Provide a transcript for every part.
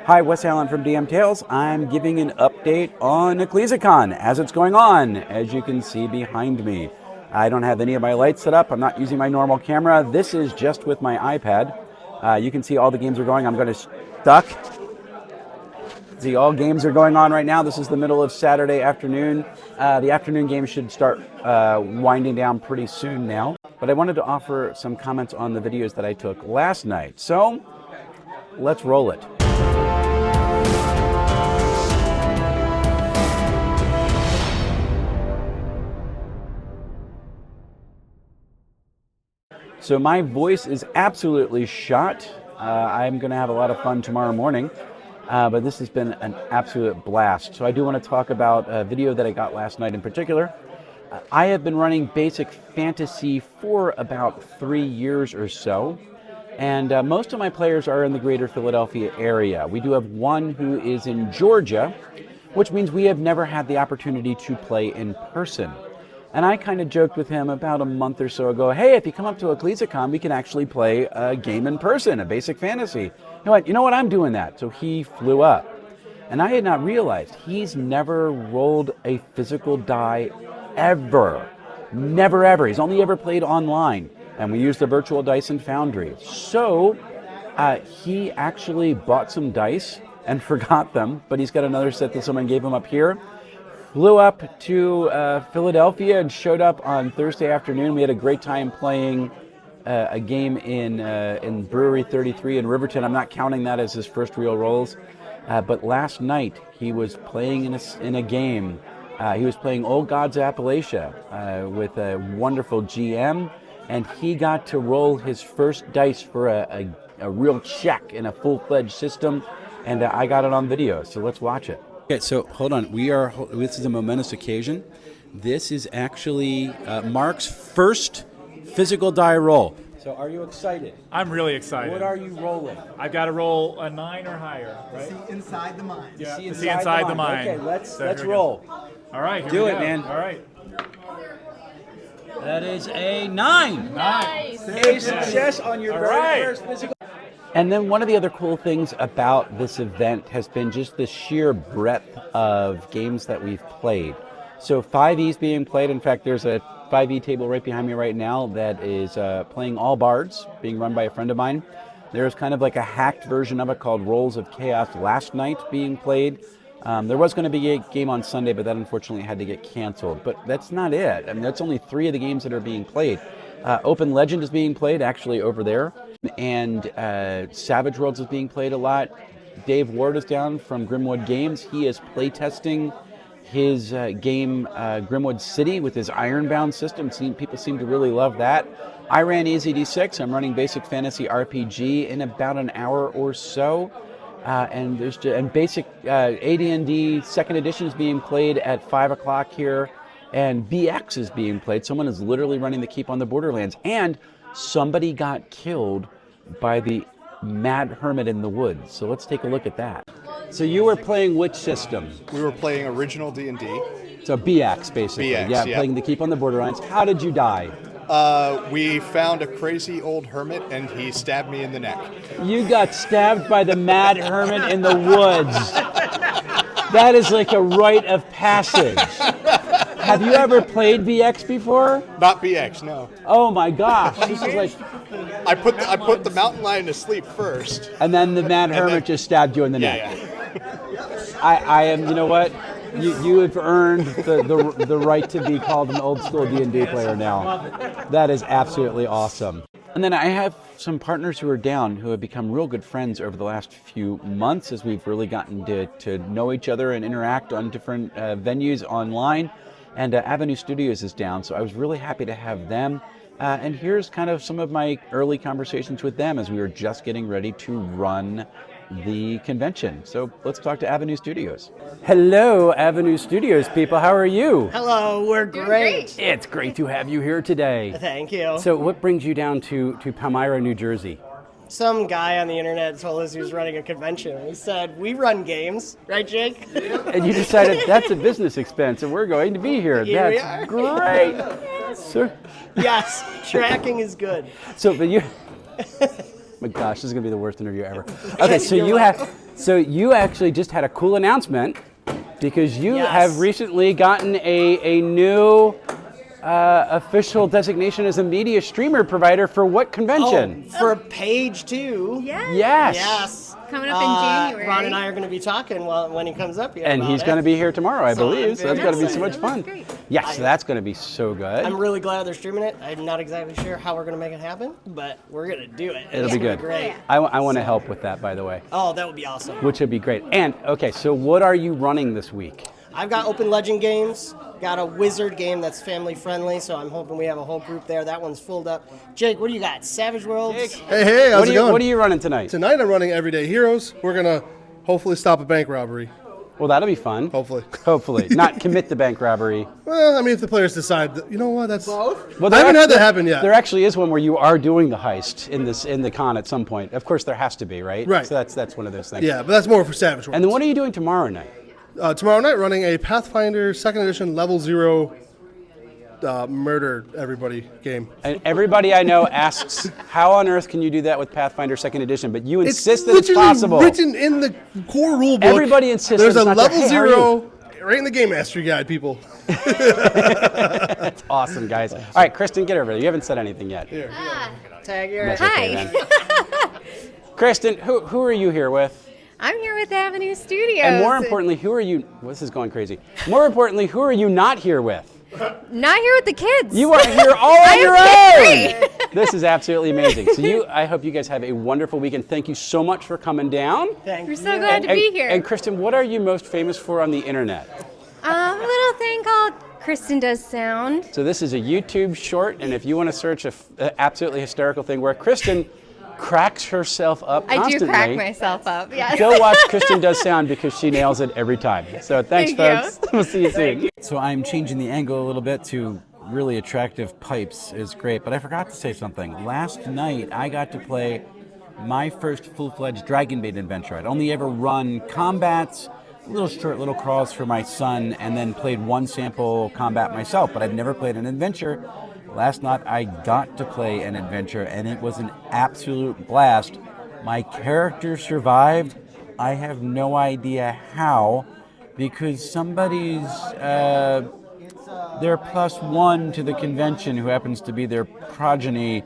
Hi, Wes Allen from DM Tales. I'm giving an update on Ecclesicon as it's going on, as you can see behind me. I don't have any of my lights set up. I'm not using my normal camera. This is just with my iPad. You can see all the games are going. I'm going to duck. See, all games are going on right now. This is the middle of Saturday afternoon. The afternoon games should start winding down pretty soon now. But I wanted to offer some comments on the videos that I took last night. So, let's roll it. So my voice is absolutely shot. I'm going to have a lot of fun tomorrow morning, but this has been an absolute blast. So I do want to talk about a video that I got last night in particular. I have been running Basic Fantasy for about 3 years or so, and most of my players are in the greater Philadelphia area. We do have one who is in Georgia, which means we have never had the opportunity to play in person. And I kind of joked with him about a month or so ago, hey, if you come up to Ecclesicon, we can actually play a game in person, a Basic Fantasy. He went, you know what, I'm doing that. So he flew up. And I had not realized he's never rolled a physical die ever. Never, ever. He's only ever played online. And we use the virtual dice in Foundry. So he actually bought some dice and forgot them, but he's got another set that someone gave him up here. Flew up to Philadelphia and showed up on Thursday afternoon. We had a great time playing a game in Brewery 33 in Riverton. I'm not counting that as his first real rolls, but last night he was playing in a game. He was playing Old Gods Appalachia with a wonderful GM, and he got to roll his first dice for a real check in a full-fledged system, and I got it on video, so let's watch it. Okay, so hold on. This is a momentous occasion. This is actually Mark's first physical die roll. So are you excited? I'm really excited. What are you rolling? I've got to roll a 9 or higher, right? See inside the mine. Yeah, to see inside the mine. Okay, let's roll. All right, here Do we it, go. man. All right. That is a 9. Nice. A success on your very first physical. And then one of the other cool things about this event has been just the sheer breadth of games that we've played. So 5e's being played. In fact, there's a 5e table right behind me right now that is playing All Bards, being run by a friend of mine. There's kind of like a hacked version of it called Rolls of Chaos last night being played. There was going to be a game on Sunday, but that unfortunately had to get canceled. But that's not it. I mean, that's only 3 of the games that are being played. Open Legend is being played actually over there. And Savage Worlds is being played a lot. Dave Ward is down from Grimwood Games. He is playtesting his game Grimwood City with his Ironbound system. People seem to really love that. I ran EZD6. I'm running Basic Fantasy RPG in about an hour or so. And Basic AD&D Second Edition is being played at 5 o'clock here. And BX is being played. Someone is literally running the Keep on the Borderlands. And somebody got killed by the Mad Hermit in the woods. So let's take a look at that. So you were playing which system? We were playing original D&D. So BX, basically. BX, yeah, yeah. Playing the Keep on the Borderlands. How did you die? We found a crazy old hermit, and he stabbed me in the neck. You got stabbed by the Mad Hermit in the woods. That is like a rite of passage. Have you ever played BX before? Not BX, no. Oh my gosh, this is like... I put the mountain lion to sleep first. And then the Mad Hermit just stabbed you in the neck. Yeah. I am, you know what? You have earned the right to be called an old school D&D player now. That is absolutely awesome. And then I have some partners who are down who have become real good friends over the last few months as we've really gotten to know each other and interact on different venues online. And Avenue Studios is down, so I was really happy to have them. And here's kind of some of my early conversations with them as we were just getting ready to run the convention. So let's talk to Avenue Studios. Hello, Avenue Studios people. How are you? Hello, we're great. It's great to have you here today. Thank you. So what brings you down to Palmyra, New Jersey? Some guy on the internet told us he was running a convention. He said, we run games, right, Jake? And you decided that's a business expense and we're going to be here. Here we That's are. great. Sir. Yes, tracking is good. So, but you... My gosh, this is going to be the worst interview ever. Okay, so you have So you actually just had a cool announcement because you have recently gotten a new official designation as a media streamer provider for what convention? Oh, for Page 2. Yes. Coming up in January. Ron and I are going to be talking when he comes up here. And he's going to be here tomorrow, I believe. So that's going to be so much fun. Great. Yes, so that's going to be so good. I'm really glad they're streaming it. I'm not exactly sure how we're going to make it happen, but we're going to do it. It'll be good. Great. I want to help with that, by the way. Oh, that would be awesome. Which would be great. And, okay, so what are you running this week? I've got Open Legend games, got a Wizard game that's family friendly, so I'm hoping we have a whole group there. That one's filled up. Jake, what do you got? Savage Worlds? Hey, how's it going? What are you running tonight? Tonight I'm running Everyday Heroes. We're going to hopefully stop a bank robbery. Well, that'll be fun. Hopefully. Hopefully. Not commit the bank robbery. Well, I mean, if the players decide that, you know what, that's... Both? Well, I haven't had that happen yet. There actually is one where you are doing the heist in the con at some point. Of course, there has to be, right? Right. So that's one of those things. Yeah, but that's more for Savage Worlds. And then what are you doing tomorrow night? Tomorrow night, running a Pathfinder 2nd Edition Level 0 murder everybody game. And everybody I know asks, how on earth can you do that with Pathfinder 2nd Edition? But you insist that it's literally possible. written in the core rule book. Everybody insists There's that a it's not there. Level Hey, how are 0 right in the Game Mastery Guide, people. That's awesome, guys. All right, Kristen, get over there. You haven't said anything yet. Tag your That's okay, Hi. then. Kristen, who are you here with? I'm here with Avenue Studios. And more importantly, who are you? This is going crazy. More importantly, who are you not here with? Not here with the kids. You are here all on your I own. This is absolutely amazing. So I hope you guys have a wonderful weekend. Thank you so much for coming down. Thank We're you. so glad to be here. And Kristen, what are you most famous for on the internet? A little thing called Kristen Does Sound. So this is a YouTube short, and if you want to search an absolutely hysterical thing where Kristen cracks herself up I constantly, do crack myself up, yes. go watch Kristen Does Sound because she nails it every time. So thanks, Thank folks. We'll see you soon. So I'm changing the angle a little bit to really attractive pipes is great, but I forgot to say something. Last night I got to play my first full-fledged Dragonbane Adventure. I'd only ever run combats, little short little crawls for my son, and then played one sample combat myself, but I've never played an adventure. Last night I got to play an adventure and it was an absolute blast. My character survived. I have no idea how, because somebody's their +1 to the convention, who happens to be their progeny,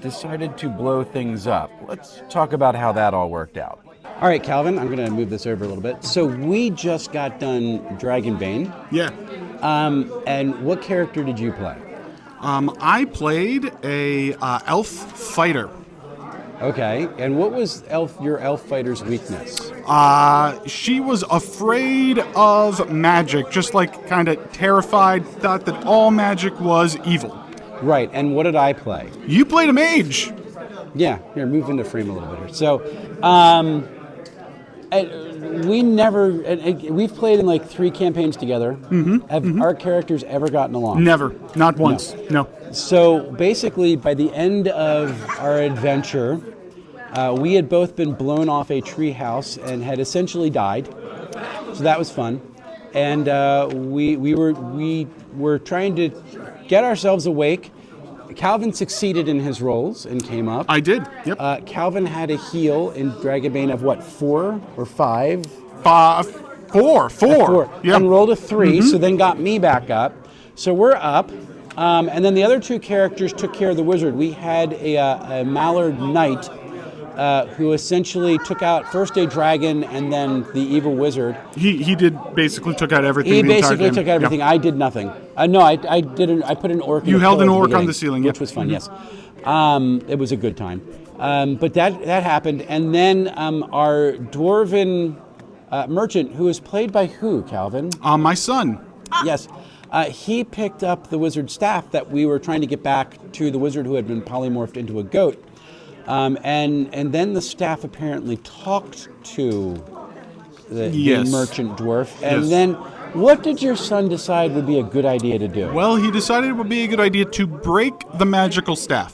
decided to blow things up. Let's talk about how that all worked out. All right, Calvin, I'm going to move this over a little bit. So we just got done Dragonbane. Yeah. And what character did you play? I played a elf fighter. Okay, and what was your elf fighter's weakness? She was afraid of magic, just like kind of terrified, thought that all magic was evil. Right, and what did I play? You played a mage. Yeah, here, move into frame a little bit here. So, we've played in like 3 campaigns together. Have our characters ever gotten along? Never, not once, no. So basically, by the end of our adventure, we had both been blown off a tree house and had essentially died. So that was fun, and we were trying to get ourselves awake. Calvin succeeded in his roles and came up. I did, yep. Calvin had a heal in Dragonbane of what, 4 or 5? 4. Yep. And rolled a 3, so then got me back up. So we're up, and then the other 2 characters took care of the wizard. We had a Mallard Knight who essentially took out first a dragon and then the evil wizard. He did basically took out everything. He the entire basically game. took out everything. Yep. I did nothing. No, I didn't. I put an orc. In You the held an pillar at orc on beginning, the ceiling, which yep. was fun. Yes, it was a good time. But that happened, and then our dwarven merchant, who was played by who, Calvin? My son. Yes. He picked up the wizard's staff that we were trying to get back to the wizard who had been polymorphed into a goat. And then the staff apparently talked to the merchant dwarf. And Yes. then what did your son decide would be a good idea to do? Well, he decided it would be a good idea to break the magical staff.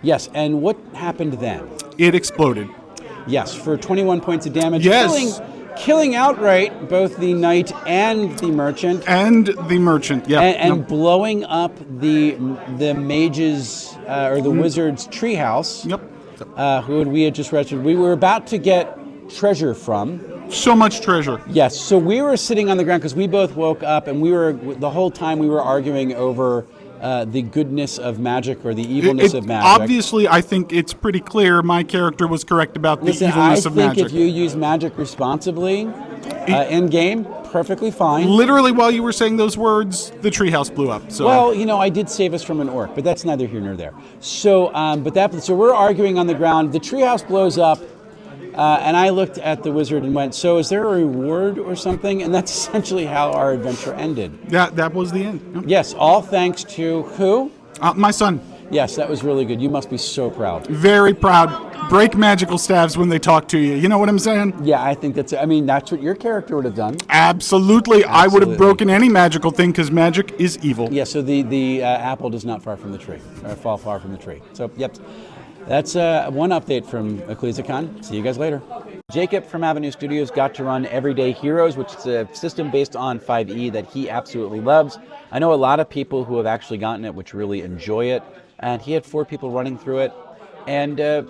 Yes, and what happened then? It exploded. Yes, for 21 points of damage. Yes. Killing outright both the knight and the merchant. And the merchant, yeah. And blowing up the mage's or the wizard's treehouse. Yep. Who we had just rescued. We were about to get treasure from. So much treasure. Yes, so we were sitting on the ground because we both woke up and the whole time we were arguing over the goodness of magic or the evilness of magic. Obviously, I think it's pretty clear my character was correct about the Listen, evilness of magic. I think if you use magic responsibly in game, perfectly fine. Literally, while you were saying those words, the treehouse blew up. So. Well, I did save us from an orc, but that's neither here nor there. So, so we're arguing on the ground. The treehouse blows up, and I looked at the wizard and went, "So, is there a reward or something?" And that's essentially how our adventure ended. That was the end. Yep. Yes, all thanks to who? My son. Yes, that was really good. You must be so proud. Very proud. Break magical staves when they talk to you. You know what I'm saying? Yeah, I think that's what your character would have done. Absolutely. I would have broken any magical thing because magic is evil. Yeah, so the apple does not fall from the tree. So, yep. That's one update from Ecclesicon. See you guys later. Jacob from Avenue Studios got to run Everyday Heroes, which is a system based on 5e that he absolutely loves. I know a lot of people who have actually gotten it, which really enjoy it. And he had 4 people running through it. And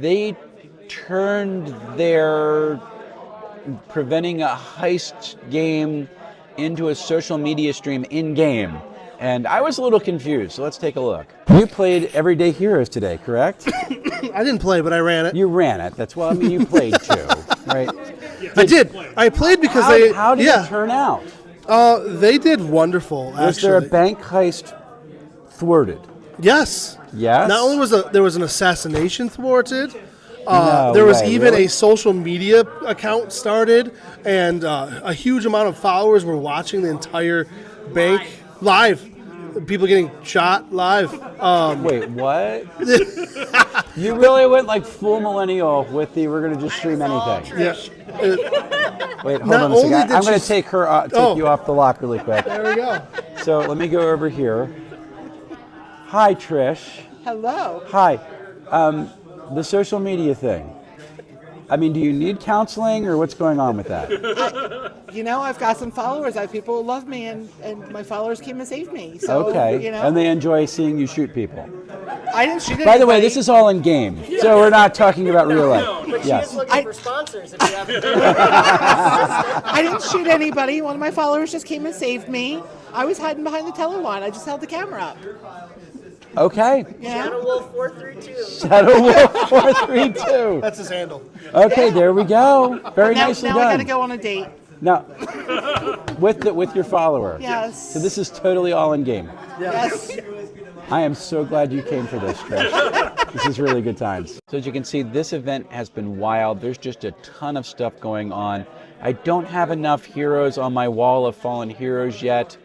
they turned their preventing a heist game into a social media stream in-game. And I was a little confused, so let's take a look. You played Everyday Heroes today, correct? I didn't play, but I ran it. You ran it. You played too, right? I did. I played because How did it turn out? They did wonderful, actually. Was there a bank heist thwarted? Yes. Yes? Not only was there was an assassination thwarted, No there was way, even really? a social media account started, and a huge amount of followers were watching the entire bank live. People getting shot live. Wait, what? You really went like full millennial with the we're going to just stream anything. Yeah. Wait, hold Not on a second. only did I'm going she- to take you off the lock really quick. There we go. So let me go over here. Hi, Trish. Hello. Hi. The social media thing. I mean, do you need counseling or what's going on with that? I've got some followers. I have people who love me, and my followers came and saved me. So, Okay. And they enjoy seeing you shoot people. I didn't shoot anybody. By the way, this is all in game, so we're not talking about real life. But Yes. she is looking for sponsors if you have I didn't shoot anybody. One of my followers just came and saved me. I was hiding behind the teller line. I just held the camera up. Okay. Yeah. Shadow Wolf 432. Shadow Wolf 432. That's his handle. Okay, there we go. Very Now nicely I done. got to go on a date. Now, with your follower. Yes. So this is totally all in game. Yes. I am so glad you came for this, Trish. This is really good times. So as you can see, this event has been wild. There's just a ton of stuff going on. I don't have enough heroes on my wall of fallen heroes yet.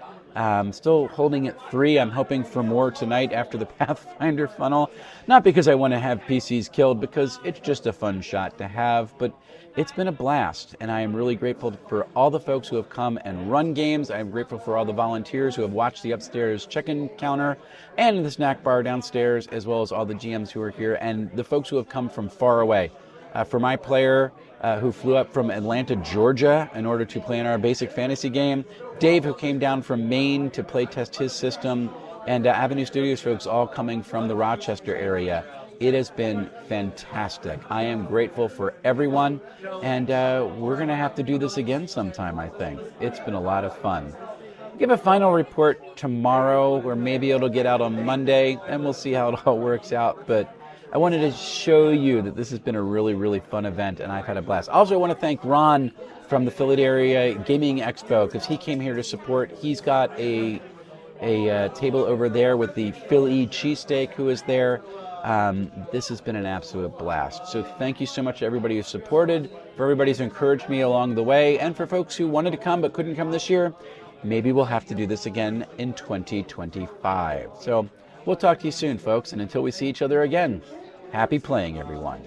Still holding at 3. I'm hoping for more tonight after the Pathfinder funnel. Not because I want to have PCs killed, because it's just a fun shot to have, but it's been a blast, and I am really grateful for all the folks who have come and run games. I'm grateful for all the volunteers who have watched the upstairs check-in counter and the snack bar downstairs, as well as all the GMs who are here, and the folks who have come from far away. For my player who flew up from Atlanta, Georgia in order to play in our basic fantasy game, Dave who came down from Maine to play test his system, and Avenue Studios folks all coming from the Rochester area. It has been fantastic. I am grateful for everyone, and we're going to have to do this again sometime, I think. It's been a lot of fun. Give a final report tomorrow, or maybe it'll get out on Monday, and we'll see how it all works out. But I wanted to show you that this has been a really, really fun event, and I've had a blast. Also, I want to thank Ron from the Philly Area Gaming Expo, because he came here to support. He's got a table over there with the Philly cheesesteak who is there. This has been an absolute blast. So thank you so much to everybody who supported, for everybody who's encouraged me along the way, and for folks who wanted to come but couldn't come this year. Maybe we'll have to do this again in 2025. So we'll talk to you soon, folks, and until we see each other again, happy playing, everyone.